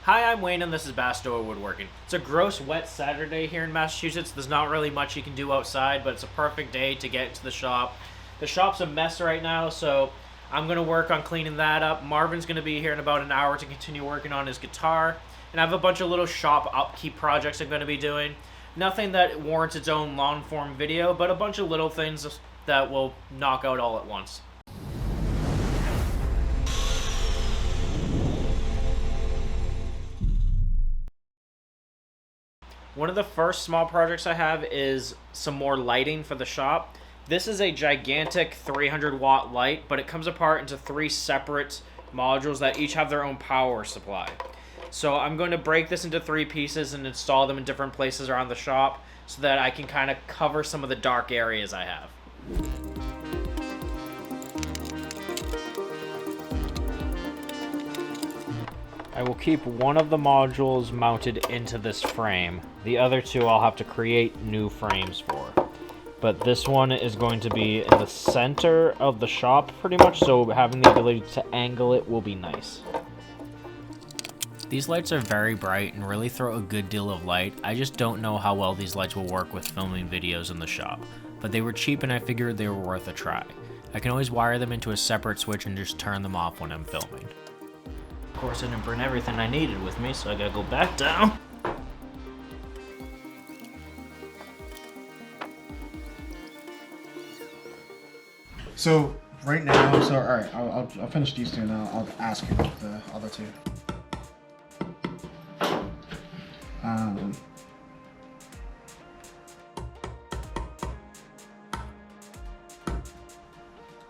Hi, I'm Wayne and this is Bassador Woodworking. It's a gross wet Saturday here in Massachusetts. There's not really much you can do outside, but it's a perfect day to get into the shop. The shop's a mess right now, so I'm going to work on cleaning that up. Marvin's going to be here in about an hour to continue working on his guitar. And I have a bunch of little shop upkeep projects I'm going to be doing. Nothing that warrants its own long form video, but a bunch of little things that will knock out all at once. One of the first small projects I have is some more lighting for the shop. This is a gigantic 300 watt light, but it comes apart into 3 separate modules that each have their own power supply. So I'm going to break this into 3 pieces and install them in different places around the shop so that I can kind of cover some of the dark areas I have. I will keep one of the modules mounted into this frame. The other 2 I'll have to create new frames for. But this one is going to be in the center of the shop pretty much, so having the ability to angle it will be nice. These lights are very bright and really throw a good deal of light. I just don't know how well these lights will work with filming videos in the shop. But they were cheap and I figured they were worth a try. I can always wire them into a separate switch and just turn them off when I'm filming. Of course, I didn't bring everything I needed with me, so I gotta go back down. So right now, all right, I'll finish these 2 now. I'll ask you about the other 2.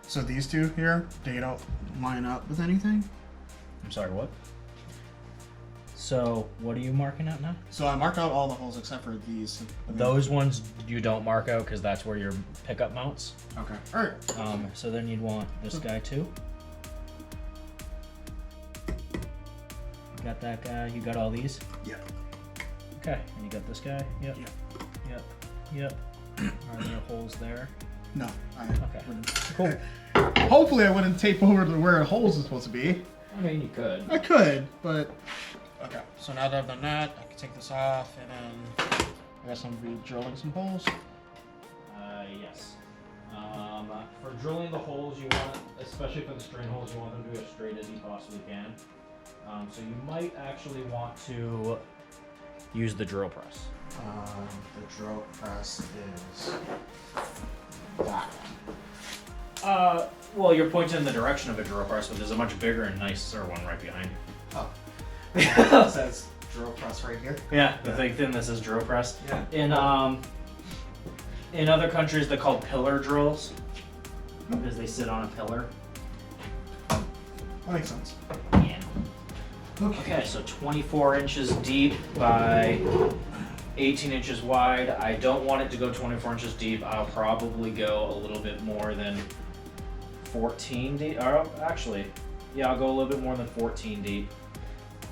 So these 2 here, they don't line up with anything? I'm sorry, what? So, what are you marking out now? So I marked out all the holes except for these. Those ones you don't mark out because that's where your pickup mounts. Okay. All right. So then you'd want this guy too. You got that guy. You got all these. Yeah. Okay. And you got this guy. Yep. Yeah. Yep. Are there holes there? No. Okay. Cool. Hopefully I wouldn't tape over to where the holes are supposed to be. I mean, you could. I could, but okay. So now that I've done that, I can take this off, and then I guess I'm gonna be drilling some holes. Yes. For drilling the holes, you want, especially for the string holes, you want them to be as straight as you possibly can. So you might actually want to use the drill press. The drill press is that. Well, you're pointing in the direction of a drill press, but there's a much bigger and nicer one right behind you. Oh. It says drill press right here. Yeah, the big thing that says drill press. Yeah. In other countries, they're called pillar drills because they sit on a pillar. That makes sense. Yeah. Okay, so 24 inches deep by 18 inches wide. I don't want it to go 24 inches deep. I'll probably go a little bit more than 14 deep. Or actually, yeah, I'll go a little bit more than 14 deep.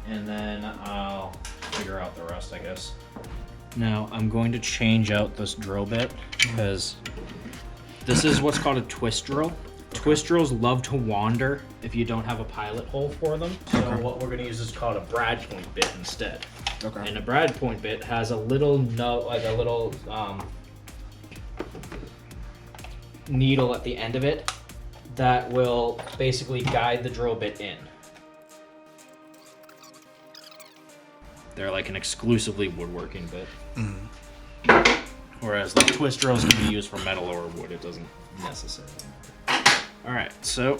And then I'll figure out the rest, I guess. Now, I'm going to change out this drill bit because this is what's called a twist drill. Twist drills love to wander if you don't have a pilot hole for them. So what we're going to use is called a brad point bit instead. Okay. And a brad point bit has a little needle at the end of it that will basically guide the drill bit in. They're like an exclusively woodworking bit. Whereas the twist drills can be used for metal or wood. It doesn't necessarily. All right, so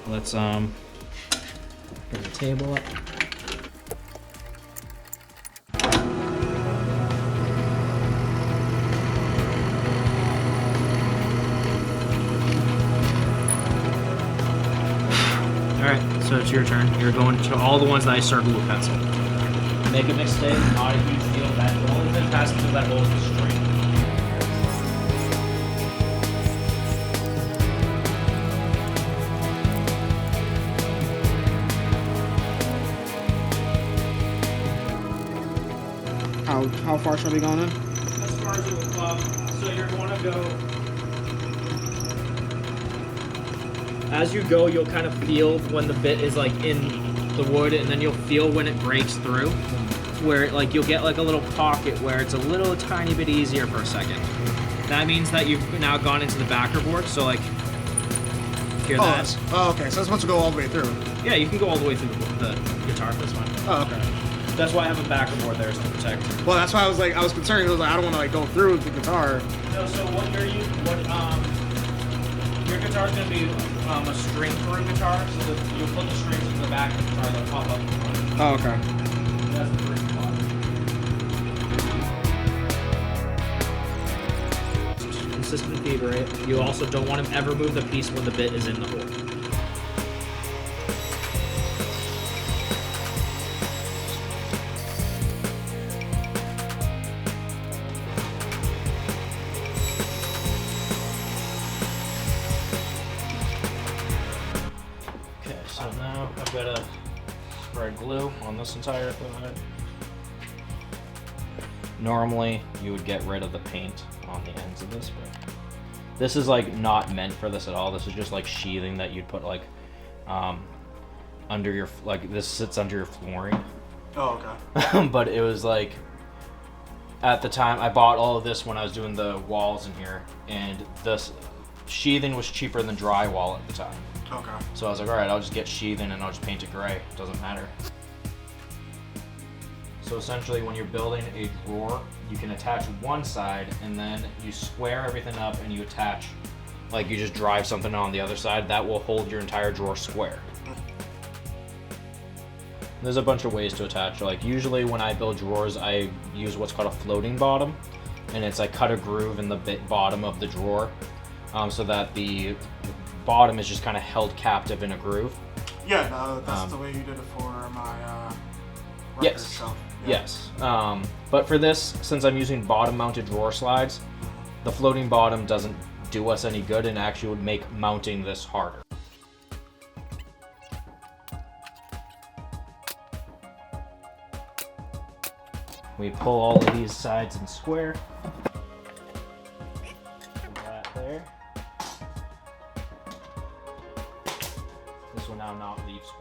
let's bring the table up. Alright, so it's your turn. You're going to all the ones that I circled with pencil. Make a mistake, not a huge deal. That the only thing passing through that hole is the string. How far should I be going in? As far as so you're going to go. As you go, you'll kind of feel when the bit is like in the wood, and then you'll feel when it breaks through, where like you'll get like a little pocket where it's a little tiny bit easier for a second. That means that you've now gone into the backer board, so like, hear that? Oh, okay, so it's supposed to go all the way through. Yeah, you can go all the way through the guitar, that's fine. Oh, okay. That's why I have a backer board there, is to protect. Well, that's why I was concerned, because I don't want to like go through the guitar. No, so what your guitar's gonna be a string through guitar, so that you'll put the strings in the back of the guitar, they'll pop up in front. Oh, okay. That's the first spot. Consistent feed rate. You also don't want to ever move the piece when the bit is in the hole. Okay, so now I've got to spread glue on this entire thing. Normally, you would get rid of the paint on the ends of this, but this is like not meant for this at all. This is just like sheathing that you'd put like under your, like this sits under your flooring. Oh, okay. But it was like, at the time, I bought all of this when I was doing the walls in here, and this sheathing was cheaper than drywall at the time. Okay. So I was like, all right, I'll just get sheathing and I'll just paint it gray. It doesn't matter. So essentially, when you're building a drawer, you can attach one side and then you square everything up and you attach, like you just drive something on the other side. That will hold your entire drawer square. There's a bunch of ways to attach. Like usually when I build drawers, I use what's called a floating bottom, and it's I cut a groove in the bottom of the drawer, so that the bottom is just kind of held captive in a groove. Yeah, no, that's the way you did it for my record yes. shelf. Yeah. Yes. But for this, since I'm using bottom-mounted drawer slides, the floating bottom doesn't do us any good and actually would make mounting this harder. We pull all of these sides in square. That there. This will now not leave square.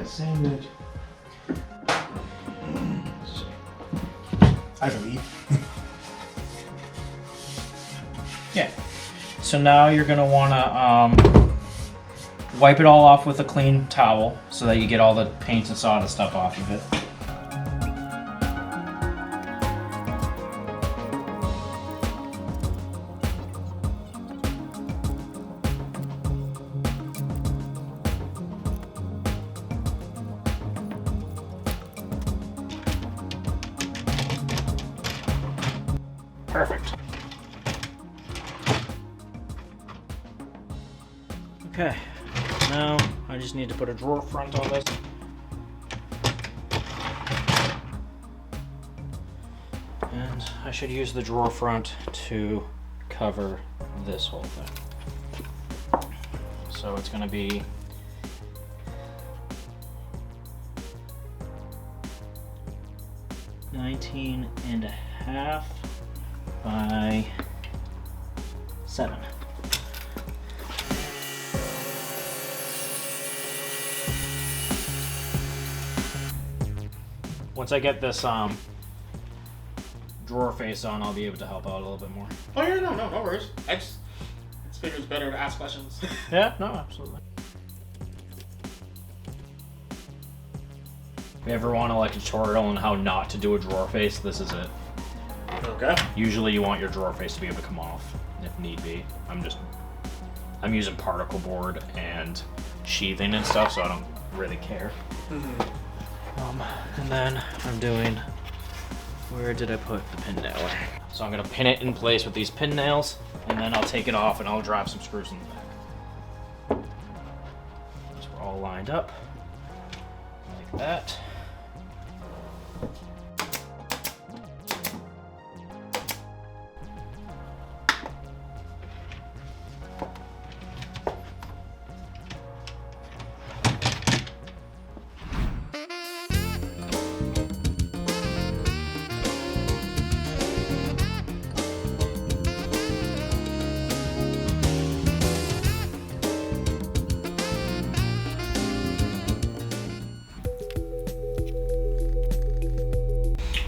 Same that. I believe. Yeah. So now you're gonna wanna wipe it all off with a clean towel so that you get all the paint and sawdust stuff off of it. Perfect. Okay, now I just need to put a drawer front on this. And I should use the drawer front to cover this whole thing. So it's gonna be $19.5 by 7. Once I get this drawer face on, I'll be able to help out a little bit more. Oh yeah, no worries. I just figured it's better to ask questions. Yeah, no, absolutely. If you ever want like a tutorial on how not to do a drawer face, this is it. Okay. Usually you want your drawer face to be able to come off if need be. I'm using particle board and sheathing and stuff, so I don't really care. Mm-hmm. And then I'm doing, where did I put the pin nail? So I'm gonna pin it in place with these pin nails, and then I'll take it off and I'll drive some screws in the back. So we're all lined up like that.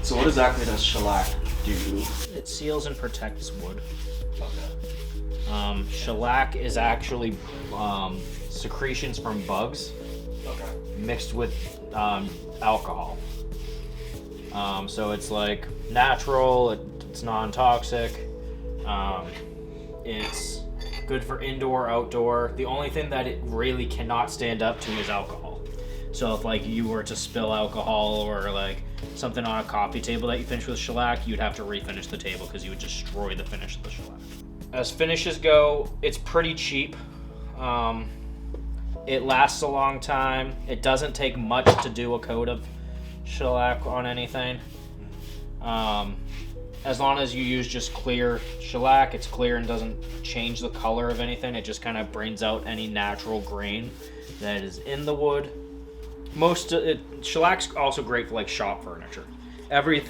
So what exactly does shellac do? It seals and protects wood. Okay. Shellac is actually secretions from bugs Okay. mixed with alcohol. So it's like natural, it's non-toxic, it's good for indoor, outdoor. The only thing that it really cannot stand up to is alcohol. So if like you were to spill alcohol or like something on a coffee table that you finish with shellac, you'd have to refinish the table because you would destroy the finish of the shellac. As finishes go, it's pretty cheap. It lasts a long time. It doesn't take much to do a coat of shellac on anything. As long as you use just clear shellac, it's clear and doesn't change the color of anything. It just kind of brings out any natural grain that is in the wood. Shellac's also great for like shop furniture. Every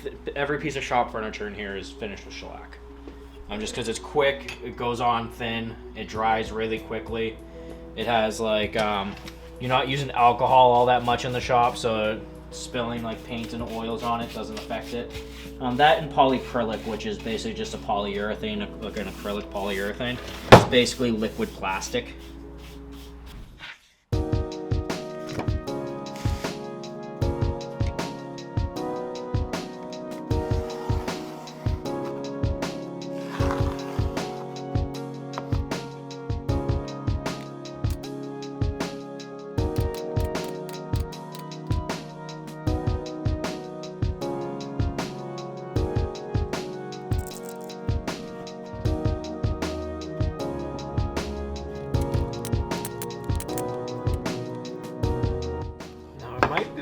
piece of shop furniture in here is finished with shellac. Just because it's quick, it goes on thin, it dries really quickly. It has like, you're not using alcohol all that much in the shop, so spilling like paint and oils on it doesn't affect it. That and polyacrylic, which is basically just a polyurethane, like an acrylic polyurethane. It's basically liquid plastic.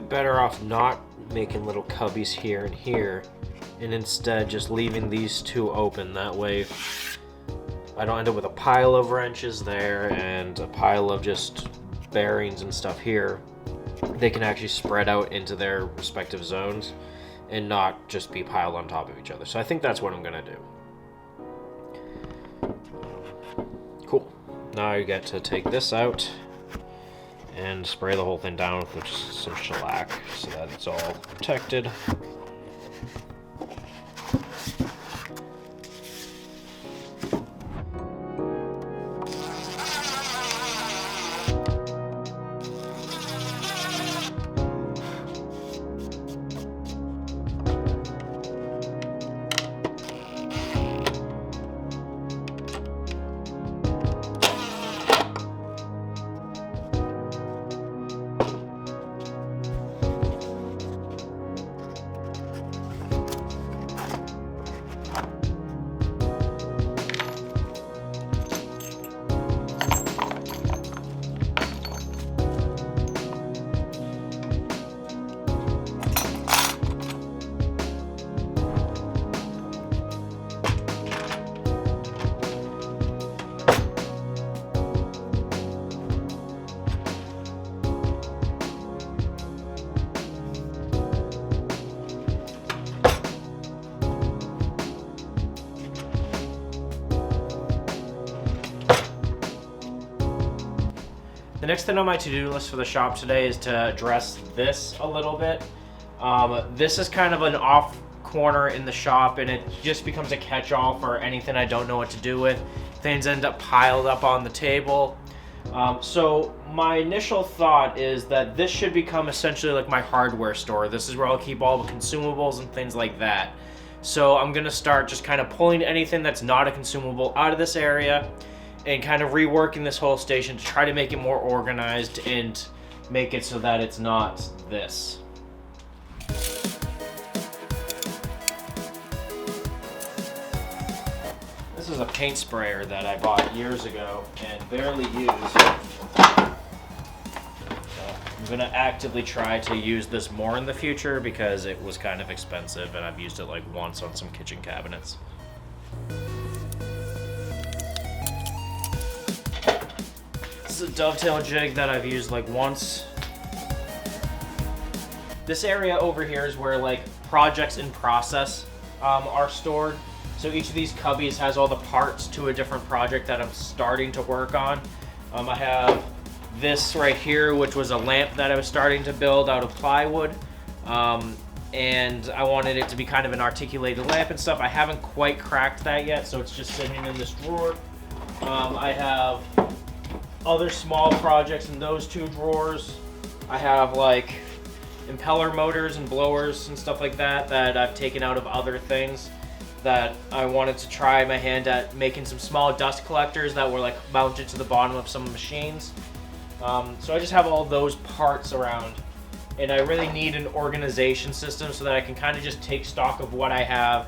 Better off not making little cubbies here and here, and instead just leaving these two open. That way I don't end up with a pile of wrenches there and a pile of just bearings and stuff here. They can actually spread out into their respective zones and not just be piled on top of each other. So I think that's what I'm gonna do. Cool. Now you get to take this out and spray the whole thing down with some shellac so that it's all protected. The next thing on my to-do list for the shop today is to address this a little bit. This is kind of an off corner in the shop, and it just becomes a catch-all for anything I don't know what to do with. Things end up piled up on the table. So my initial thought is that this should become essentially like my hardware store. This is where I'll keep all the consumables and things like that. So I'm gonna start just kind of pulling anything that's not a consumable out of this area and kind of reworking this whole station to try to make it more organized and make it so that it's not this. This is a paint sprayer that I bought years ago and barely used. So I'm gonna actively try to use this more in the future because it was kind of expensive and I've used it like once on some kitchen cabinets. This is a dovetail jig that I've used like once. This area over here is where like projects in process are stored. So each of these cubbies has all the parts to a different project that I'm starting to work on. I have this right here, which was a lamp that I was starting to build out of plywood. and I wanted it to be kind of an articulated lamp and stuff. I haven't quite cracked that yet, so it's just sitting in this drawer. I have other small projects in those two drawers. I have like impeller motors and blowers and stuff like that that I've taken out of other things that I wanted to try my hand at making some small dust collectors that were like mounted to the bottom of some machines. So I just have all those parts around, and I really need an organization system so that I can kind of just take stock of what I have,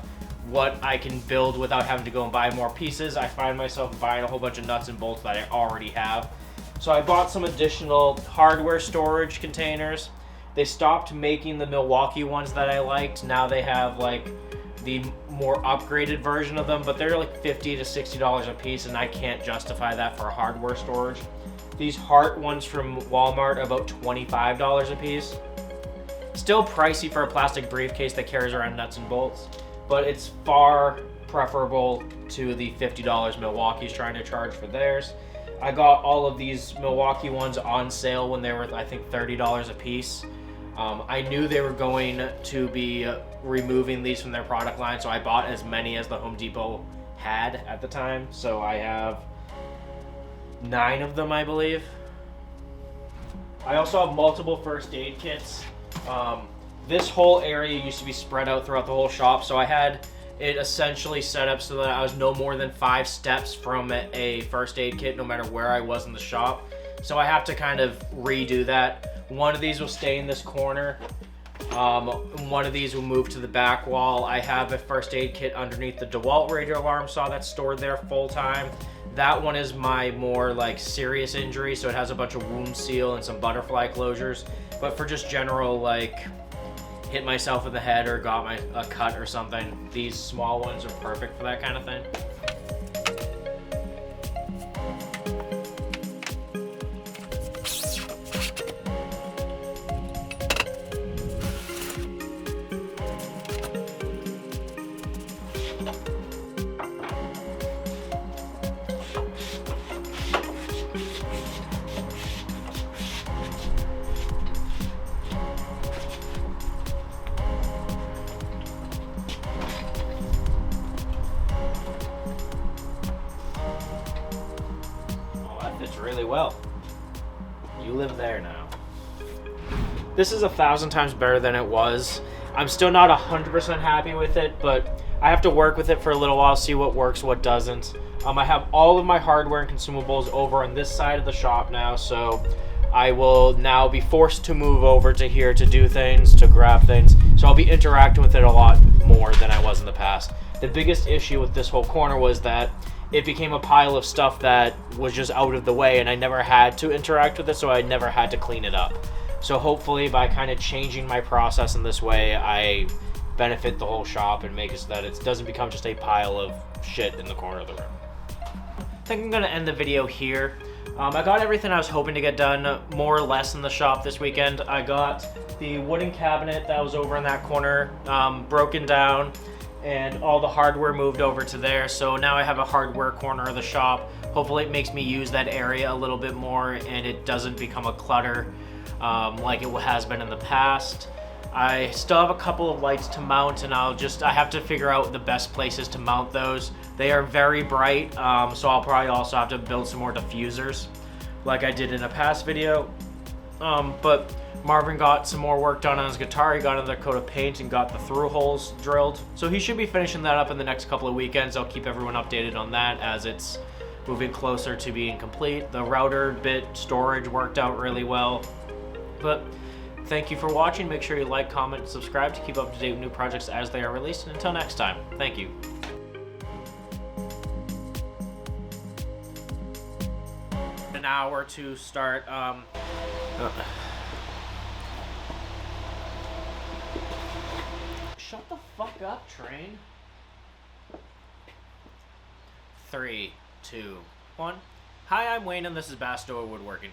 what I can build without having to go and buy more pieces. I find myself buying a whole bunch of nuts and bolts that I already have. So I bought some additional hardware storage containers. They stopped making the Milwaukee ones that I liked. Now they have like the more upgraded version of them, but they're like $50 to $60 a piece, and I can't justify that for hardware storage. These Hart ones from Walmart are about $25 a piece. Still pricey for a plastic briefcase that carries around nuts and bolts, but it's far preferable to the $50 Milwaukee's trying to charge for theirs. I got all of these Milwaukee ones on sale when they were, I think, $30 a piece. I knew they were going to be removing these from their product line, so I bought as many as the Home Depot had at the time. So I have 9 of them, I believe. I also have multiple first aid kits. This whole area used to be spread out throughout the whole shop, so I had it essentially set up so that I was no more than 5 steps from a first aid kit no matter where I was in the shop. So I have to kind of redo that. One of these will stay in this corner. One of these will move to the back wall. I have a first aid kit underneath the DeWalt radio alarm saw that's stored there full time. That one is my more like serious injury, so it has a bunch of wound seal and some butterfly closures. But for just general like hit myself in the head or got a cut or something, these small ones are perfect for that kind of thing. Fits really well. You live there now. This is 1,000 times better than it was. I'm still not 100% happy with it, but I have to work with it for a little while, see what works, what doesn't. I have all of my hardware and consumables over on this side of the shop now, so I will now be forced to move over to here to do things, to grab things. So I'll be interacting with it a lot more than I was in the past. The biggest issue with this whole corner was that it became a pile of stuff that was just out of the way, and I never had to interact with it, so I never had to clean it up. So hopefully by kind of changing my process in this way, I benefit the whole shop and make it so that it doesn't become just a pile of shit in the corner of the room. I think I'm going to end the video here. I got everything I was hoping to get done more or less in the shop this weekend. I got the wooden cabinet that was over in that corner broken down, and all the hardware moved over to there. So now I have a hardware corner of the shop. Hopefully it makes me use that area a little bit more and it doesn't become a clutter like it has been in the past. I still have a couple of lights to mount, and I have to figure out the best places to mount those. They are very bright, so I'll probably also have to build some more diffusers like I did in a past video. But Marvin got some more work done on his guitar. He got another coat of paint and got the through holes drilled. So he should be finishing that up in the next couple of weekends. I'll keep everyone updated on that as it's moving closer to being complete. The router bit storage worked out really well. But thank you for watching. Make sure you like, comment, and subscribe to keep up to date with new projects as they are released. And until next time, thank you. An hour to start. Shut the fuck up, train. 3, 2, 1. Hi, I'm Wayne, and this is Bassador Woodworking.